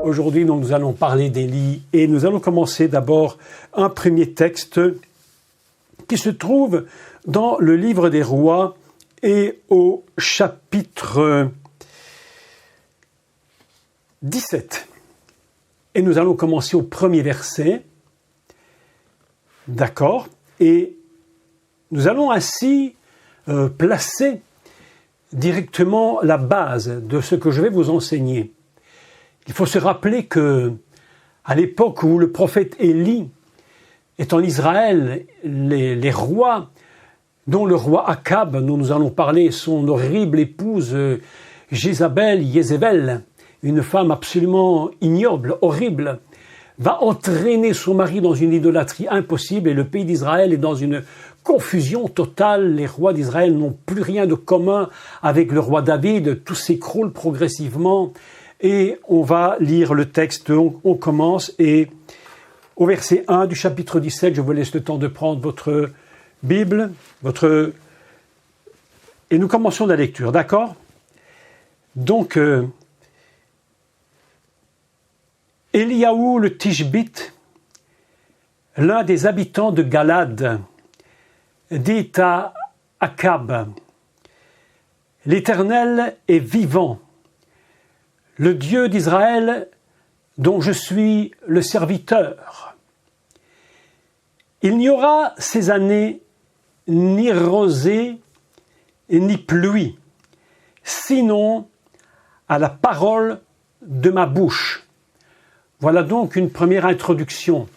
Aujourd'hui, nous allons parler d'Élie et nous allons commencer d'abord un premier texte qui se trouve dans le livre des Rois et au chapitre 17. Et nous allons commencer au premier verset. D'accord. Et nous allons ainsi placer directement la base de ce que je vais vous enseigner. Il faut se rappeler que, à l'époque où le prophète Élie est en Israël, les rois, dont le roi Akab, dont nous allons parler, son horrible épouse Jézabel, une femme absolument ignoble, horrible, va entraîner son mari dans une idolâtrie impossible et le pays d'Israël est dans une confusion totale. Les rois d'Israël n'ont plus rien de commun avec le roi David, tout s'écroule progressivement. Et on va lire le texte, on commence, et au verset 1 du chapitre 17, je vous laisse le temps de prendre votre Bible, et nous commençons la lecture, d'accord? Donc, Eliaou le Tishbite, l'un des habitants de Galad, dit à Akab, « L'Éternel est vivant, le Dieu d'Israël dont je suis le serviteur. Il n'y aura ces années ni rosée ni pluie, sinon à la parole de ma bouche. » Voilà donc une première introduction.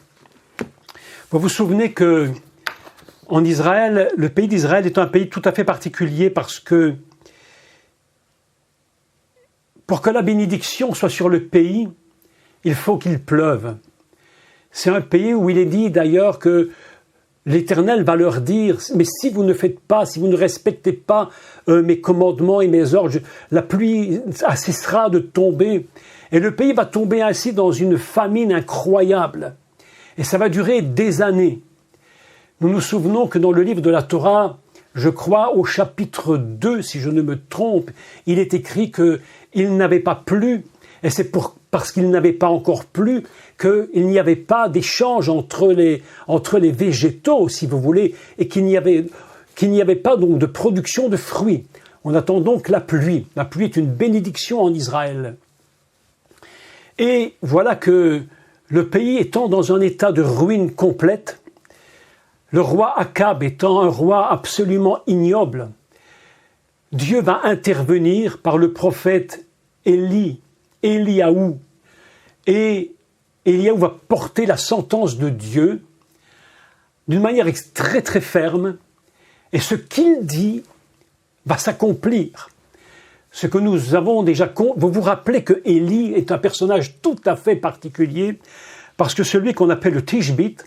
Vous vous souvenez que en Israël, le pays d'Israël est un pays tout à fait particulier parce que pour que la bénédiction soit sur le pays, il faut qu'il pleuve. C'est un pays où il est dit d'ailleurs que l'Éternel va leur dire « Mais si vous ne faites pas, si vous ne respectez pas mes commandements et mes ordres, la pluie cessera de tomber. » Et le pays va tomber ainsi dans une famine incroyable. Et ça va durer des années. Nous nous souvenons que dans le livre de la Torah, je crois au chapitre 2, si je ne me trompe, il est écrit qu'il n'avait pas plu, et c'est parce qu'il n'avait pas encore plu qu'il n'y avait pas d'échange entre les végétaux, si vous voulez, et qu'il n'y avait pas donc de production de fruits. On attend donc la pluie. La pluie est une bénédiction en Israël. Et voilà que le pays étant dans un état de ruine complète, le roi Akab étant un roi absolument ignoble, Dieu va intervenir par le prophète Eliaou. Et Eliaou va porter la sentence de Dieu d'une manière très très ferme. Et ce qu'il dit va s'accomplir. Ce que nous avons déjà... Vous vous rappelez que Élie est un personnage tout à fait particulier parce que celui qu'on appelle le Tishbite,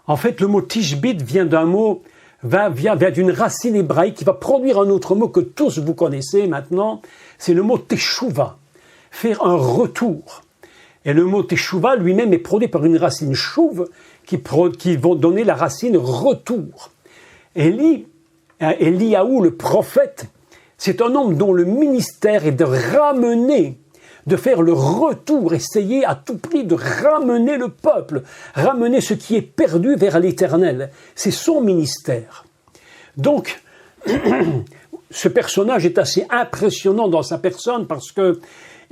en fait, le mot Tishbite vient d'un mot, vient d'une racine hébraïque qui va produire un autre mot que tous vous connaissez maintenant, c'est le mot Teshuva, faire un retour. Et le mot Teshuva lui-même est produit par une racine chouve qui vont donner la racine retour. Eliaou, le prophète, c'est un homme dont le ministère est de ramener, de faire le retour, essayer à tout prix de ramener le peuple, ramener ce qui est perdu vers l'Éternel. C'est son ministère. Donc, ce personnage est assez impressionnant dans sa personne parce que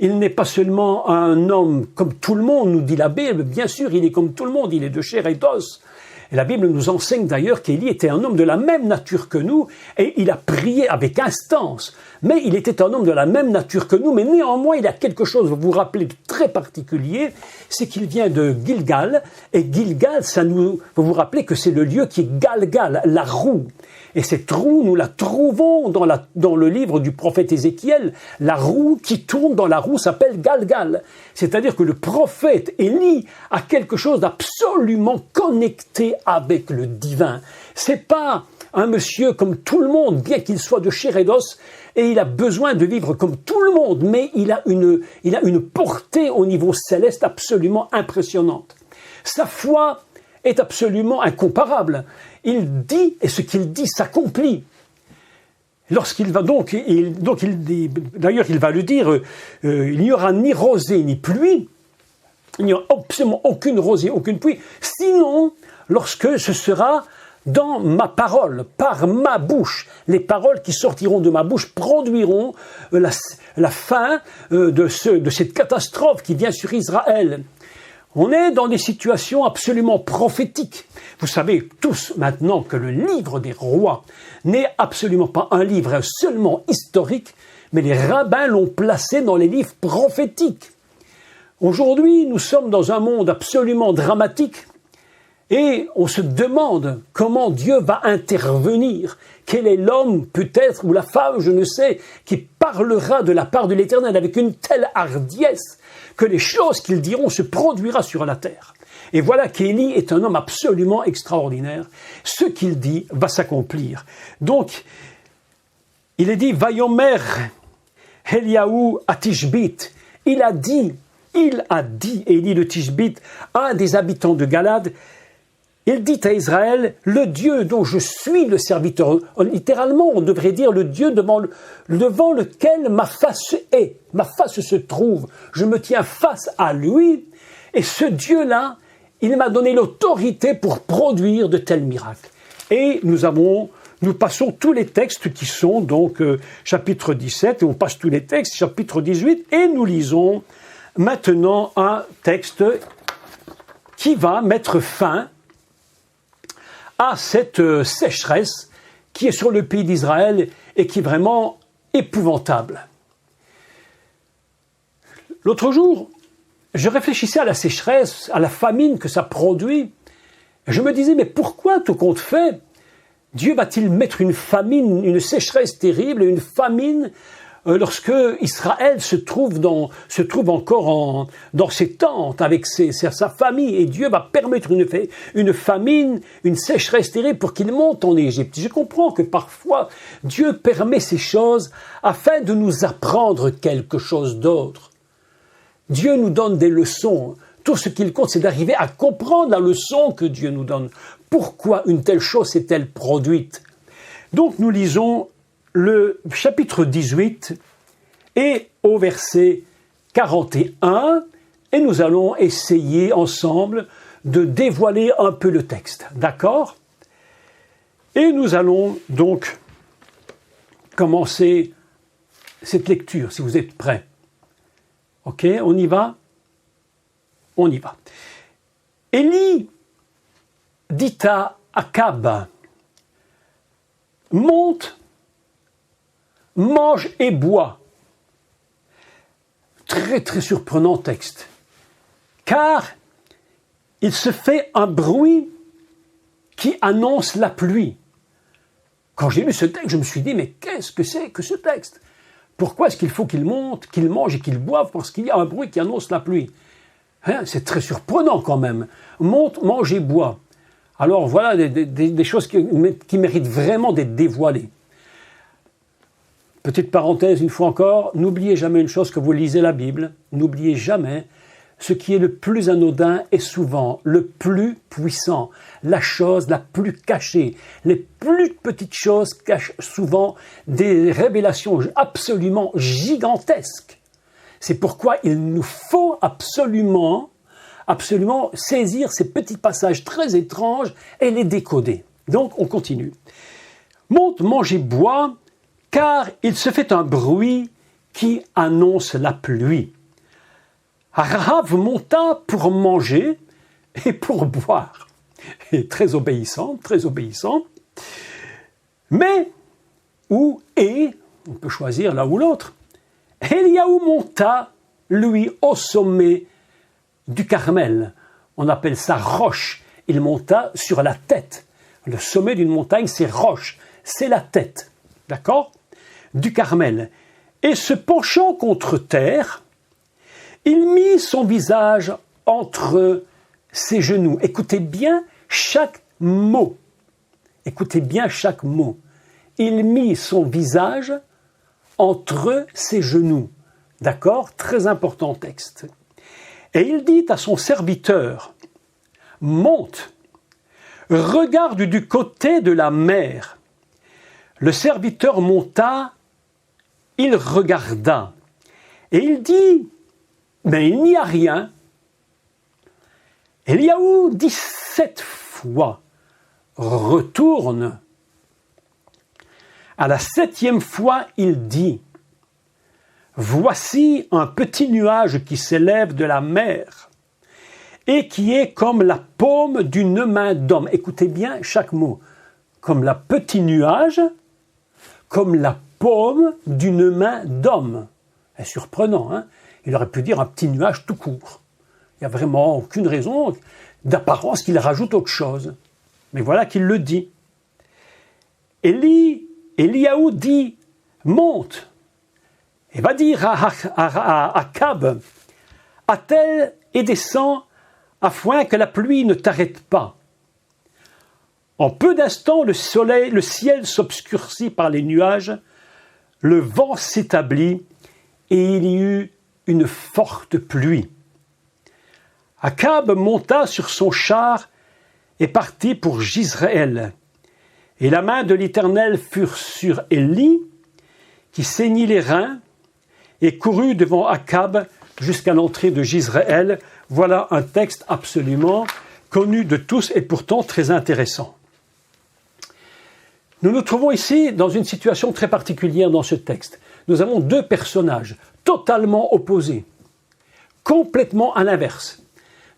il n'est pas seulement un homme comme tout le monde, nous dit la Bible. Bien sûr, il est comme tout le monde, il est de chair et d'os. Et la Bible nous enseigne d'ailleurs qu'Élie était un homme de la même nature que nous et il a prié avec instance. Mais il était un homme de la même nature que nous, mais néanmoins il a quelque chose, vous vous rappelez, de très particulier, c'est qu'il vient de Gilgal. Et Gilgal, vous vous rappelez que c'est le lieu qui est Galgal, la roue. Et cette roue, nous la trouvons dans le livre du prophète Ézéchiel. La roue qui tourne dans la roue s'appelle Galgal. C'est-à-dire que le prophète Élie a quelque chose d'absolument connecté avec le divin. C'est pas un monsieur comme tout le monde, bien qu'il soit de chair et d'os, et il a besoin de vivre comme tout le monde, mais il a une portée au niveau céleste absolument impressionnante. Sa foi est absolument incomparable. Il dit, et ce qu'il dit s'accomplit. Lorsqu'il va d'ailleurs il va le dire, il n'y aura ni rosée ni pluie, Il n'y a absolument aucune rosée, aucune pluie. Sinon, lorsque ce sera dans ma parole, par ma bouche, les paroles qui sortiront de ma bouche produiront la fin de cette catastrophe qui vient sur Israël. On est dans des situations absolument prophétiques. Vous savez tous maintenant que le livre des rois n'est absolument pas un livre seulement historique, mais les rabbins l'ont placé dans les livres prophétiques. Aujourd'hui, nous sommes dans un monde absolument dramatique et on se demande comment Dieu va intervenir. Quel est l'homme, peut-être, ou la femme, je ne sais, qui parlera de la part de l'Éternel avec une telle hardiesse que les choses qu'ils diront se produira sur la terre. Et voilà qu'Élie est un homme absolument extraordinaire. Ce qu'il dit va s'accomplir. Donc, il est dit, Vayomer Eliaou à Tishbit. Il a dit, Élie de Tishbit, un des habitants de Galade, il dit à Israël, le Dieu dont je suis le serviteur, littéralement on devrait dire le Dieu devant lequel ma face est, ma face se trouve, je me tiens face à lui, et ce Dieu-là, il m'a donné l'autorité pour produire de tels miracles. Et nous passons tous les textes qui sont donc chapitre 17, et on passe tous les textes, chapitre 18, et nous lisons maintenant un texte qui va mettre fin à cette sécheresse qui est sur le pays d'Israël et qui est vraiment épouvantable. L'autre jour, je réfléchissais à la sécheresse, à la famine que ça produit. Je me disais, mais pourquoi tout compte fait, Dieu va-t-il mettre une famine, une sécheresse terrible, une famine lorsque Israël se trouve encore dans ses tentes avec sa famille, et Dieu va permettre une famine, une sécheresse terrible pour qu'il monte en Égypte. Je comprends que parfois Dieu permet ces choses afin de nous apprendre quelque chose d'autre. Dieu nous donne des leçons. Tout ce qu'il compte, c'est d'arriver à comprendre la leçon que Dieu nous donne. Pourquoi une telle chose s'est-elle produite? Donc nous lisons le chapitre 18 et au verset 41, et nous allons essayer ensemble de dévoiler un peu le texte, d'accord? Et nous allons donc commencer cette lecture, si vous êtes prêts. Ok, on y va? On y va. Élie dit à Akab, monte, mange et bois. Très très surprenant texte. Car il se fait un bruit qui annonce la pluie. Quand j'ai lu ce texte, je me suis dit, mais qu'est-ce que c'est que ce texte? Pourquoi est-ce qu'il faut qu'il monte, qu'il mange et qu'il boive? Parce qu'il y a un bruit qui annonce la pluie. Hein, c'est très surprenant quand même. Monte, mange et bois. Alors voilà des choses qui méritent vraiment d'être dévoilées. Petite parenthèse, une fois encore, n'oubliez jamais une chose, que vous lisez la Bible, n'oubliez jamais, ce qui est le plus anodin est souvent le plus puissant, la chose la plus cachée. Les plus petites choses cachent souvent des révélations absolument gigantesques. C'est pourquoi il nous faut absolument saisir ces petits passages très étranges et les décoder. Donc on continue. Monte, mange et bois, car il se fait un bruit qui annonce la pluie. Rahav monta pour manger et pour boire. Et très obéissant, très obéissant. Mais, on peut choisir l'un ou l'autre, Eliaou monta, lui, au sommet du Carmel. On appelle ça roche. Il monta sur la tête. Le sommet d'une montagne, c'est roche. C'est la tête. D'accord? Du Carmel. Et se penchant contre terre, il mit son visage entre ses genoux. Écoutez bien chaque mot. Écoutez bien chaque mot. Il mit son visage entre ses genoux. D'accord? Très important texte. Et il dit à son serviteur, monte, regarde du côté de la mer. Le serviteur monta, il regarda, et il dit, mais il n'y a rien. Éliaou 17 fois retourne. À la 7e fois, il dit « Voici un petit nuage qui s'élève de la mer et qui est comme la paume d'une main d'homme. » Écoutez bien chaque mot. Comme la petit nuage, comme la paume d'une main d'homme. C'est surprenant, hein? Il aurait pu dire un petit nuage tout court. Il n'y a vraiment aucune raison d'apparence qu'il rajoute autre chose. Mais voilà qu'il le dit. Éliaou dit « Monte » et va dire à Akab « Attelle et descends afin que la pluie ne t'arrête pas. » En peu d'instants, le ciel s'obscurcit par les nuages, le vent s'établit et il y eut une forte pluie. Akab monta sur son char et partit pour Jizréel. Et la main de l'Éternel fut sur Élie, qui saignit les reins, et courut devant Akab jusqu'à l'entrée de Jizréel. Voilà un texte absolument connu de tous et pourtant très intéressant. Nous nous trouvons ici dans une situation très particulière dans ce texte. Nous avons deux personnages totalement opposés, complètement à l'inverse.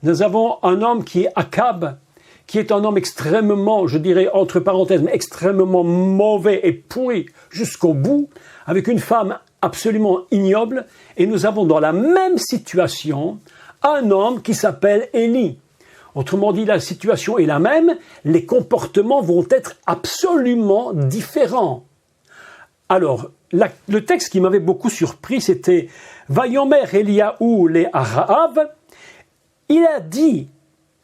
Nous avons un homme qui est Akab, qui est un homme extrêmement, je dirais entre parenthèses, mais extrêmement mauvais et pourri jusqu'au bout, avec une femme absolument ignoble, et nous avons dans la même situation un homme qui s'appelle Élie. Autrement dit, la situation est la même, les comportements vont être absolument différents. Alors, le texte qui m'avait beaucoup surpris, c'était « Vayomer Eliaou le Arav » Il a dit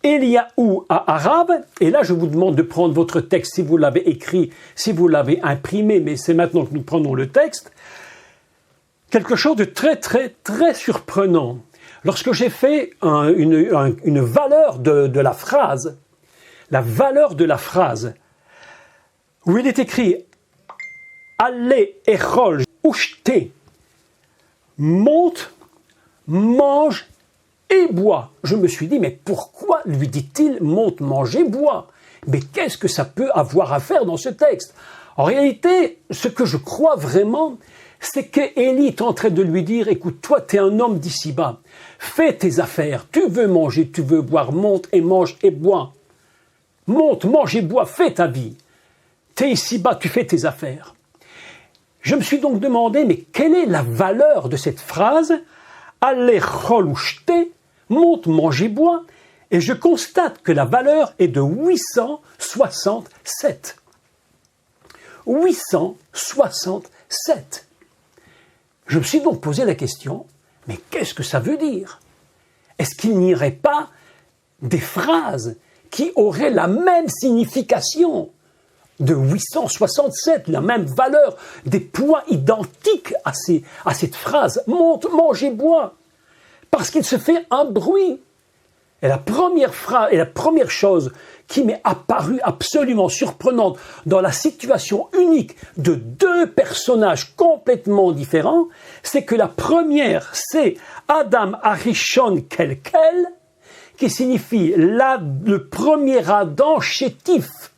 Éliaou à Arav, et là je vous demande de prendre votre texte si vous l'avez écrit, si vous l'avez imprimé, mais c'est maintenant que nous prenons le texte. Quelque chose de très très très surprenant. Lorsque j'ai fait une valeur de la phrase, où il est écrit « Allez, echol, ushte » monte, mange et bois. Je me suis dit, mais pourquoi lui dit-il « monte, mange et bois » Mais qu'est-ce que ça peut avoir à faire dans ce texte? En réalité, ce que je crois vraiment, c'est qu'Élie est en train de lui dire, écoute, toi, tu es un homme d'ici-bas, fais tes affaires, tu veux manger, tu veux boire, monte et mange et bois. Monte, mange et bois, fais ta vie. Tu es ici-bas, tu fais tes affaires. Je me suis donc demandé, mais quelle est la valeur de cette phrase? Allez, chol ou jeter, monte, mange et bois. Et je constate que la valeur est de 867. 867. Je me suis donc posé la question, mais qu'est-ce que ça veut dire? Est-ce qu'il n'y aurait pas des phrases qui auraient la même signification de 867, la même valeur, des points identiques à cette phrase? Monte, mange et bois. Parce qu'il se fait un bruit. Et la première phrase, et la première chose qui m'est apparue absolument surprenante dans la situation unique de deux personnages complètement différents, c'est que la première, c'est Adam Arishon Kelkel, qui signifie le premier Adam chétif.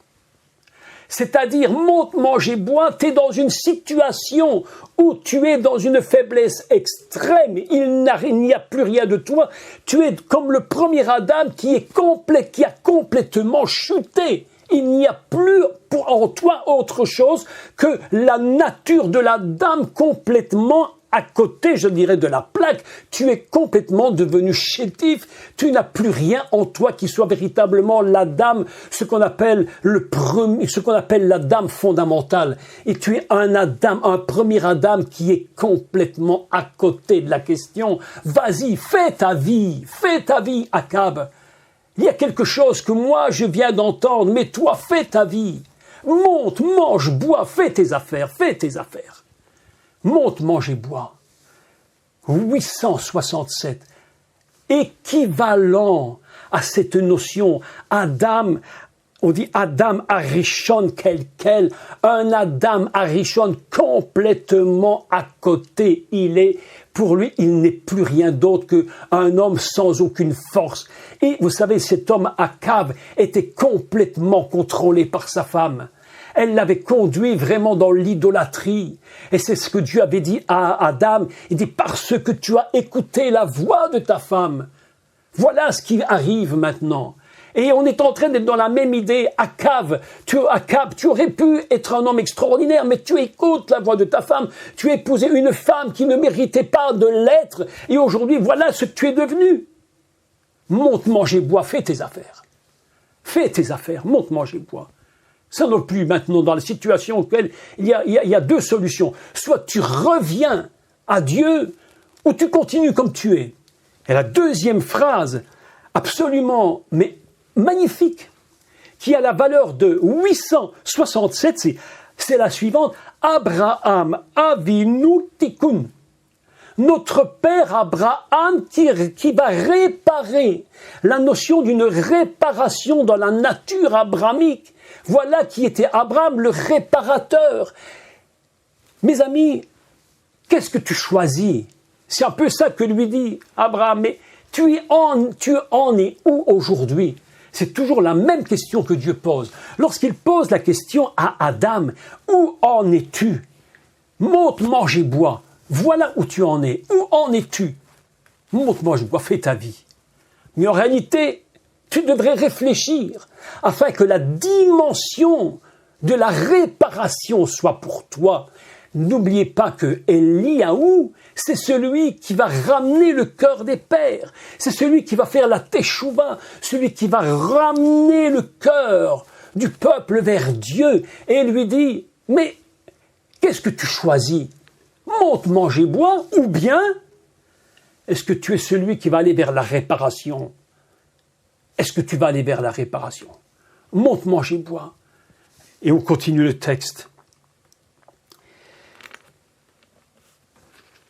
C'est-à-dire, monte, mange et bois, tu es dans une situation où tu es dans une faiblesse extrême, il n'y a plus rien de toi, tu es comme le premier Adam qui est complet, qui a complètement chuté. Il n'y a plus en toi autre chose que la nature de l'Adam complètement à côté, je dirais, de la plaque. Tu es complètement devenu chétif. Tu n'as plus rien en toi qui soit véritablement l'Adam, ce qu'on appelle l'Adam fondamental. Et tu es un Adam, un premier Adam qui est complètement à côté de la question. Vas-y, fais ta vie, Akab. Il y a quelque chose que moi je viens d'entendre, mais toi, fais ta vie. Monte, mange, bois, fais tes affaires. Monte, mange et bois. 867. Équivalent à cette notion. Adam On dit Adam Arishon quel, un Adam Arishon complètement à côté. Pour lui, il n'est plus rien d'autre qu'un homme sans aucune force. Et vous savez, cet homme Akab était complètement contrôlé par sa femme. Elle l'avait conduit vraiment dans l'idolâtrie. Et c'est ce que Dieu avait dit à Adam. Il dit, parce que tu as écouté la voix de ta femme. Voilà ce qui arrive maintenant. Et on est en train d'être dans la même idée. Akab, tu aurais pu être un homme extraordinaire, mais tu écoutes la voix de ta femme. Tu as épousé une femme qui ne méritait pas de l'être. Et aujourd'hui, voilà ce que tu es devenu. Monte, manger, bois, fais tes affaires. Fais tes affaires, monte, manger, bois. Ça non plus maintenant dans la situation auquel il y a deux solutions. Soit tu reviens à Dieu, ou tu continues comme tu es. Et la deuxième phrase, absolument, mais magnifique, qui a la valeur de 867, c'est la suivante. Abraham Avinu Tikkun. Notre père Abraham qui va réparer la notion d'une réparation dans la nature abrahamique. Voilà qui était Abraham, le réparateur. Mes amis, qu'est-ce que tu choisis? C'est un peu ça que lui dit Abraham. Mais tu en es où aujourd'hui? C'est toujours la même question que Dieu pose. Lorsqu'il pose la question à Adam, où en es-tu? Monte, mange et bois. Voilà où tu en es. Où en es-tu? Monte, mange et bois, fais ta vie. Mais en réalité, tu devrais réfléchir afin que la dimension de la réparation soit pour toi. N'oubliez pas que Eliaou, c'est celui qui va ramener le cœur des pères. C'est celui qui va faire la teshuva, celui qui va ramener le cœur du peuple vers Dieu. Et il lui dit, mais qu'est-ce que tu choisis? Monte, mange et bois, ou bien est-ce que tu es celui qui va aller vers la réparation? Est-ce que tu vas aller vers la réparation? Monte, mange et bois. Et on continue le texte.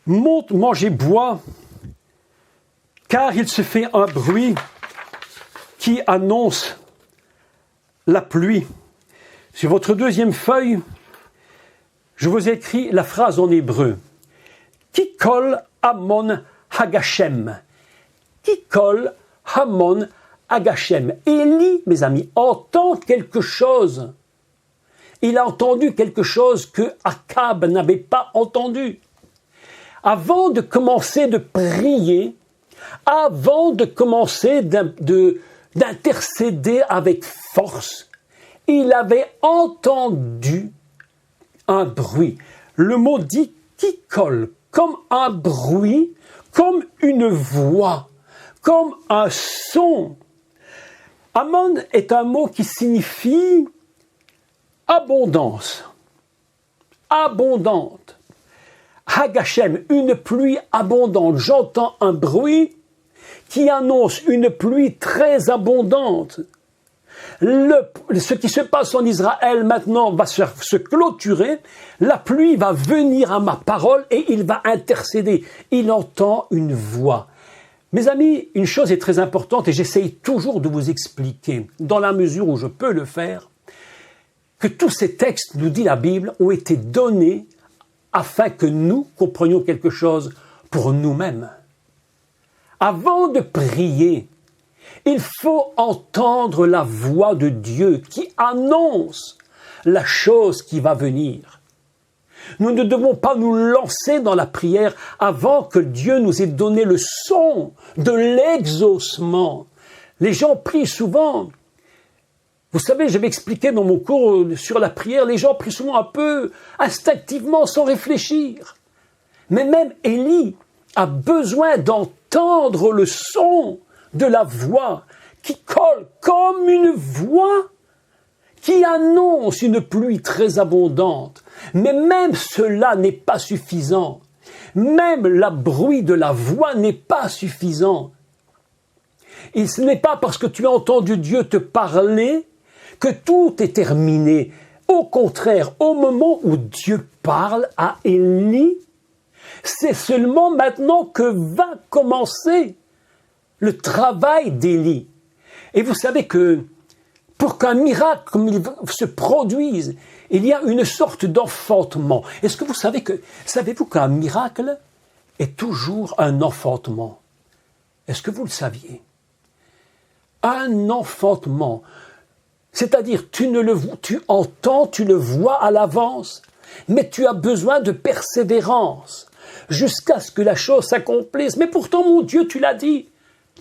Monte, mange et bois, car il se fait un bruit qui annonce la pluie. Sur votre deuxième feuille, je vous ai écrit la phrase en hébreu. Kikol Hamon Hagashem. Kikol Hamon Hagashem. Élie, mes amis, entend quelque chose. Il a entendu quelque chose que Akab n'avait pas entendu. Avant de commencer de prier, avant de commencer d'intercéder avec force, il avait entendu un bruit. Le mot dit kikol, comme un bruit, comme une voix, comme un son. Hamon est un mot qui signifie abondance, abondante. Hagashem, une pluie abondante. J'entends un bruit qui annonce une pluie très abondante. Ce qui se passe en Israël maintenant va se clôturer. La pluie va venir à ma parole et il va intercéder. Il entend une voix. Mes amis, une chose est très importante et j'essaye toujours de vous expliquer, dans la mesure où je peux le faire, que tous ces textes, nous dit la Bible, ont été donnés afin que nous comprenions quelque chose pour nous-mêmes. Avant de prier, il faut entendre la voix de Dieu qui annonce la chose qui va venir. Nous ne devons pas nous lancer dans la prière avant que Dieu nous ait donné le son de l'exaucement. Les gens prient souvent. Vous savez, j'avais expliqué dans mon cours sur la prière, les gens prient souvent un peu instinctivement, sans réfléchir. Mais même Élie a besoin d'entendre le son de la voix qui colle comme une voix qui annonce une pluie très abondante. Mais même cela n'est pas suffisant. Même le bruit de la voix n'est pas suffisant. Et ce n'est pas parce que tu as entendu Dieu te parler que tout est terminé. Au contraire, au moment où Dieu parle à Élie, c'est seulement maintenant que va commencer le travail d'Élie. Et vous savez que pour qu'un miracle comme il se produise, il y a une sorte d'enfantement. Est-ce que savez-vous qu'un miracle est toujours un enfantement? Est-ce que vous le saviez? Un enfantement. C'est-à-dire, tu entends, tu le vois à l'avance, mais tu as besoin de persévérance jusqu'à ce que la chose s'accomplisse. Mais pourtant, mon Dieu, tu l'as dit.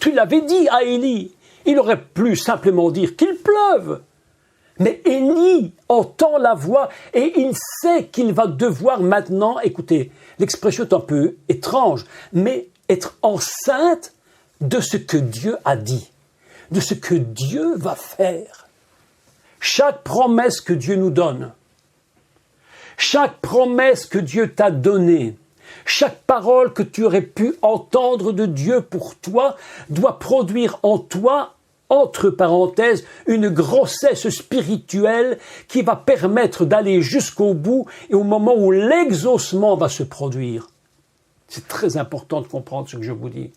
Tu l'avais dit à Élie. Il aurait pu simplement dire qu'il pleuve. Mais Élie entend la voix et il sait qu'il va devoir maintenant, écoutez, l'expression est un peu étrange, mais être enceinte de ce que Dieu a dit, de ce que Dieu va faire. Chaque promesse que Dieu nous donne, chaque promesse que Dieu t'a donnée, chaque parole que tu aurais pu entendre de Dieu pour toi doit produire en toi, entre parenthèses, une grossesse spirituelle qui va permettre d'aller jusqu'au bout et au moment où l'exaucement va se produire. C'est très important de comprendre ce que je vous dis.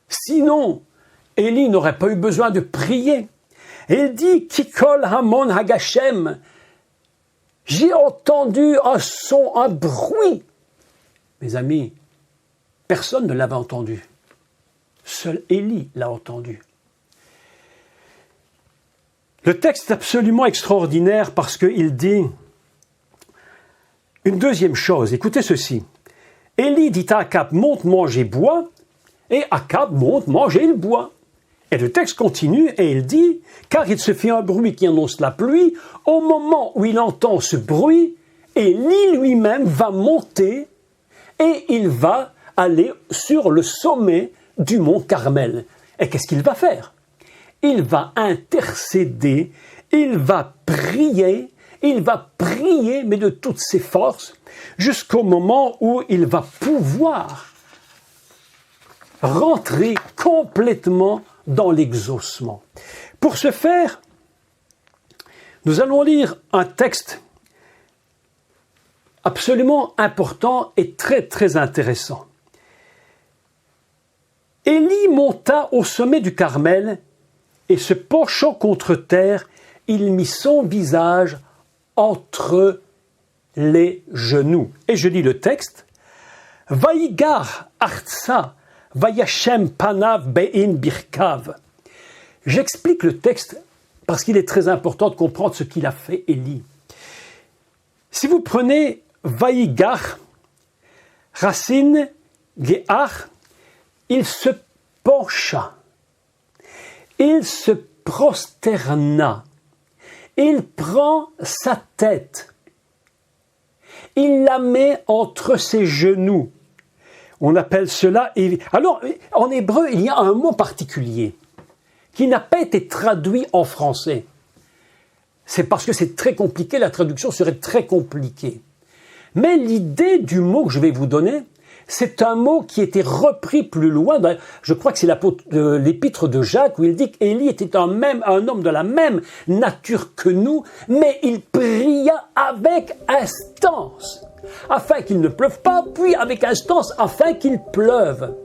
Sinon, Élie n'aurait pas eu besoin de prier. Il dit « Kikol hamon hagashem » j'ai entendu un son, un bruit. Mes amis, personne ne l'avait entendu. Seul Élie l'a entendu. Le texte est absolument extraordinaire parce qu'il dit une deuxième chose. Écoutez ceci. Élie dit à Akab, monte, mange et bois. Et Akab monte, mange et il boit. Et le texte continue et il dit, car il se fait un bruit qui annonce la pluie. Au moment où il entend ce bruit, Élie lui-même va monter et il va aller sur le sommet du mont Carmel. Et qu'est-ce qu'il va faire? Il va intercéder, il va prier, mais de toutes ses forces, jusqu'au moment où il va pouvoir rentrer complètement dans l'exaucement. Pour ce faire, nous allons lire un texte absolument important et très très intéressant. Élie monta au sommet du Carmel et se penchant contre terre, il mit son visage entre les genoux. Et je lis le texte. Vaïgar artsa vayashem panav be'in birkav. J'explique le texte parce qu'il est très important de comprendre ce qu'il a fait Élie. Si vous prenez Vaïgar, racine, Géar, il se pencha, il se prosterna, il prend sa tête, il la met entre ses genoux. On appelle cela... Alors, en hébreu, il y a un mot particulier qui n'a pas été traduit en français. C'est parce que c'est très compliqué, la traduction serait très compliquée. Mais l'idée du mot que je vais vous donner, c'est un mot qui était repris plus loin. Je crois que c'est l'épître de Jacques où il dit qu'Élie était un homme de la même nature que nous, mais il pria avec instance, afin qu'il ne pleuve pas, puis avec instance, afin qu'il pleuve.